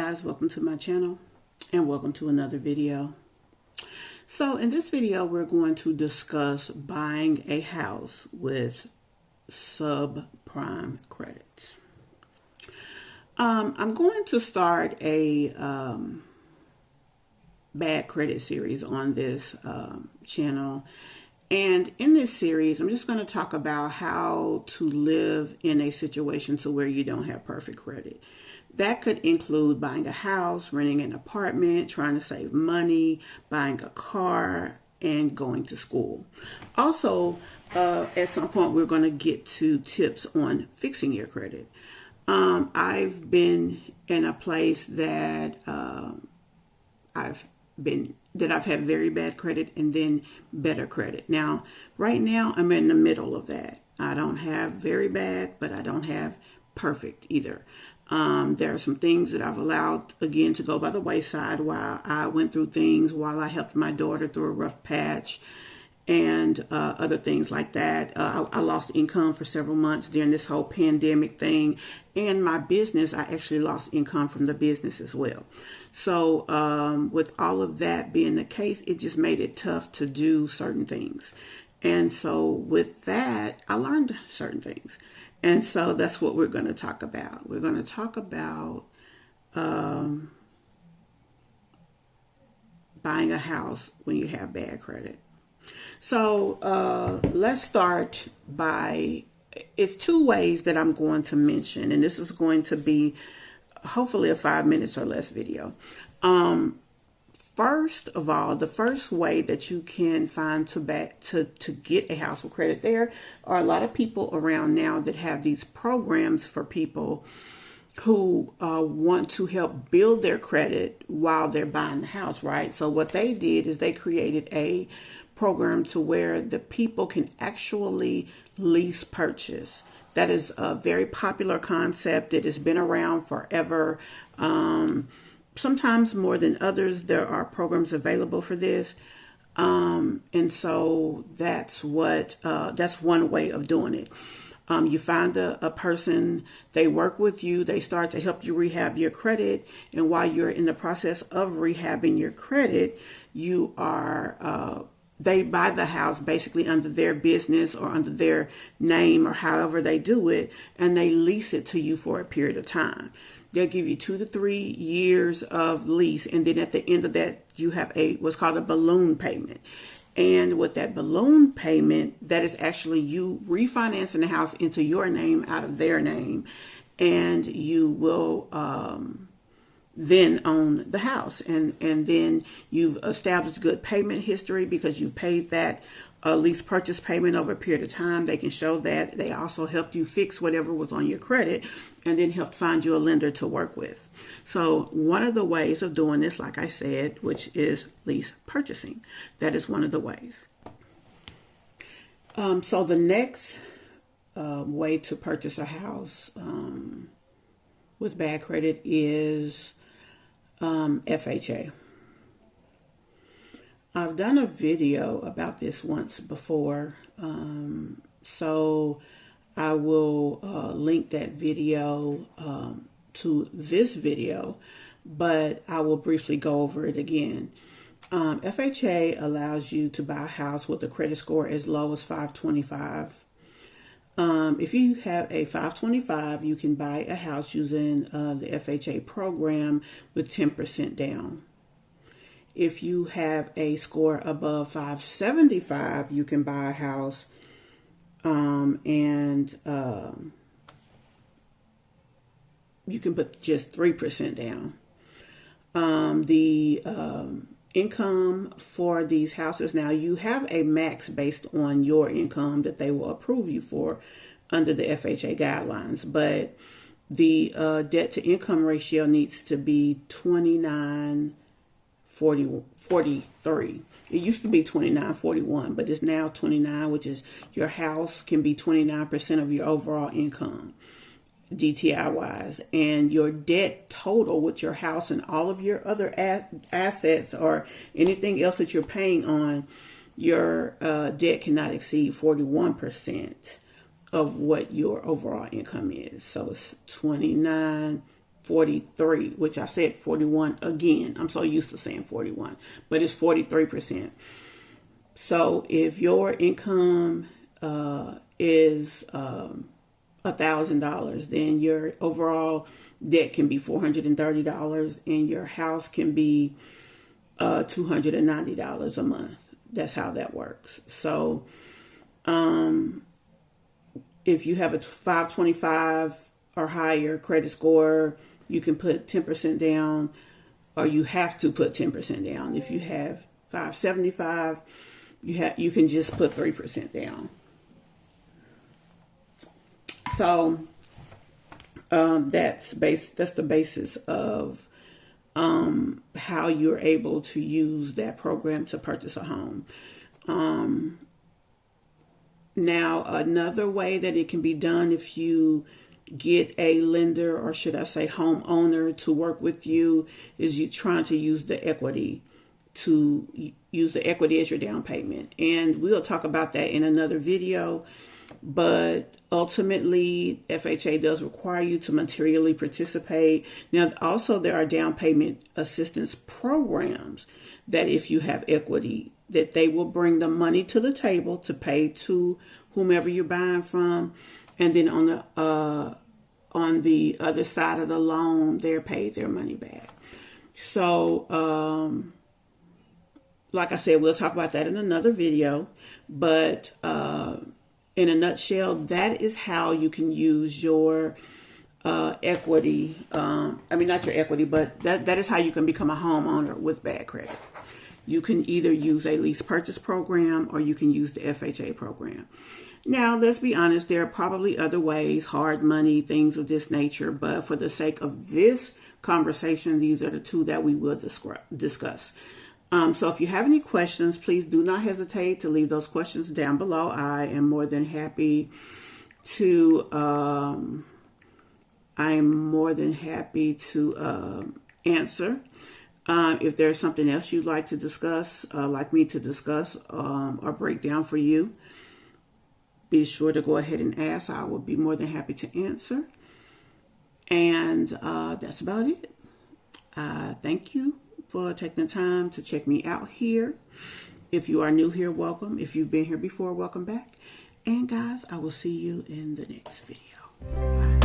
guys, welcome to my channel and welcome to another video. So in this video we're going to discuss buying a house with subprime credits. I'm going to start a bad credit series on this channel, and in this series I'm just going to talk about how to live in a situation to where you don't have perfect credit. That could include buying a house, renting an apartment, trying to save money, buying a car, and going to school. Also, at some point, we're going to get to tips on fixing your credit. I've been in a place that I've had very bad credit and then better credit. Now, right now, I'm in the middle of that. I don't have very bad, but I don't have perfect either. There are some things that I've allowed, again, to go by the wayside while I went through things, while I helped my daughter through a rough patch and other things like that. I lost income for several months during this whole pandemic thing. And my business, I actually lost income from the business as well. So with all of that being the case, it just made it tough to do certain things. And so with that, I learned certain things. And so that's what we're going to talk about. We're going to talk about buying a house when you have bad credit. So let's start by, it's two ways that I'm going to mention, and this is going to be hopefully a 5 minutes or less video. First of all, the first way that you can find to get a house with credit, there are a lot of people around now that have these programs for people who want to help build their credit while they're buying the house, right? So what they did is they created a program to where the people can actually lease purchase. That is a very popular concept. It has been around forever. Sometimes more than others, there are programs available for this. And so that's one way of doing it. You find a person, they work with you, they start to help you rehab your credit. And while you're in the process of rehabbing your credit, they buy the house basically under their business or under their name or however they do it, and they lease it to you for a period of time. They'll give you 2 to 3 years of lease, and then at the end of that, you have what's called a balloon payment. And with that balloon payment, that is actually you refinancing the house into your name out of their name, and you will then own the house. And then you've established good payment history because you paid that lease purchase payment over a period of time. They can show that. They also helped you fix whatever was on your credit and then helped find you a lender to work with. So one of the ways of doing this, like I said, which is lease purchasing. That is one of the ways. So the next way to purchase a house with bad credit is FHA. I've done a video about this once before, so I will link that video to this video, but I will briefly go over it again. FHA allows you to buy a house with a credit score as low as 525. If you have a 525, you can buy a house using the FHA program with 10% down. If you have a score above 575, you can buy a house and you can put just 3% down. The income for these houses, now you have a max based on your income that they will approve you for under the FHA guidelines, but the debt to income ratio needs to be 29.43. It used to be 29.41, but it's now 29, which is your house can be 29% of your overall income, DTI wise, and your debt total with your house and all of your other assets or anything else that you're paying on, your debt cannot exceed 41% of what your overall income is. So it's 29 43, which I said 41 again. I'm so used to saying 41, but it's 43%. So if your income is $1,000, then your overall debt can be $430, and your house can be $290 a month. That's how that works. So if you have a 525 or higher credit score, you can put 10% down, or you have to put 10% down. If you have 575, you can just put 3% down. So that's the basis of how you're able to use that program to purchase a home. Now, another way that it can be done, if you get a lender, or should I say homeowner, to work with you, is you trying to use the equity as your down payment. And we'll talk about that in another video. But ultimately, FHA does require you to materially participate. Now, also, there are down payment assistance programs that if you have equity, that they will bring the money to the table to pay to whomever you're buying from. And then on the other side of the loan, they're paid their money back. So, like I said, we'll talk about that in another video. But in a nutshell, that is how you can use your equity. Not your equity, but that is how you can become a homeowner with bad credit. You can either use a lease purchase program, or you can use the FHA program. Now, let's be honest, there are probably other ways, hard money, things of this nature. But for the sake of this conversation, these are the two that we will discuss. So if you have any questions, please do not hesitate to leave those questions down below. I am more than happy to answer. If there's something else you'd like to discuss, like me to discuss or break down for you, be sure to go ahead and ask. I will be more than happy to answer. And that's about it. Thank you for taking the time to check me out here. If you are new here, welcome. If you've been here before, welcome back. And guys, I will see you in the next video. Bye.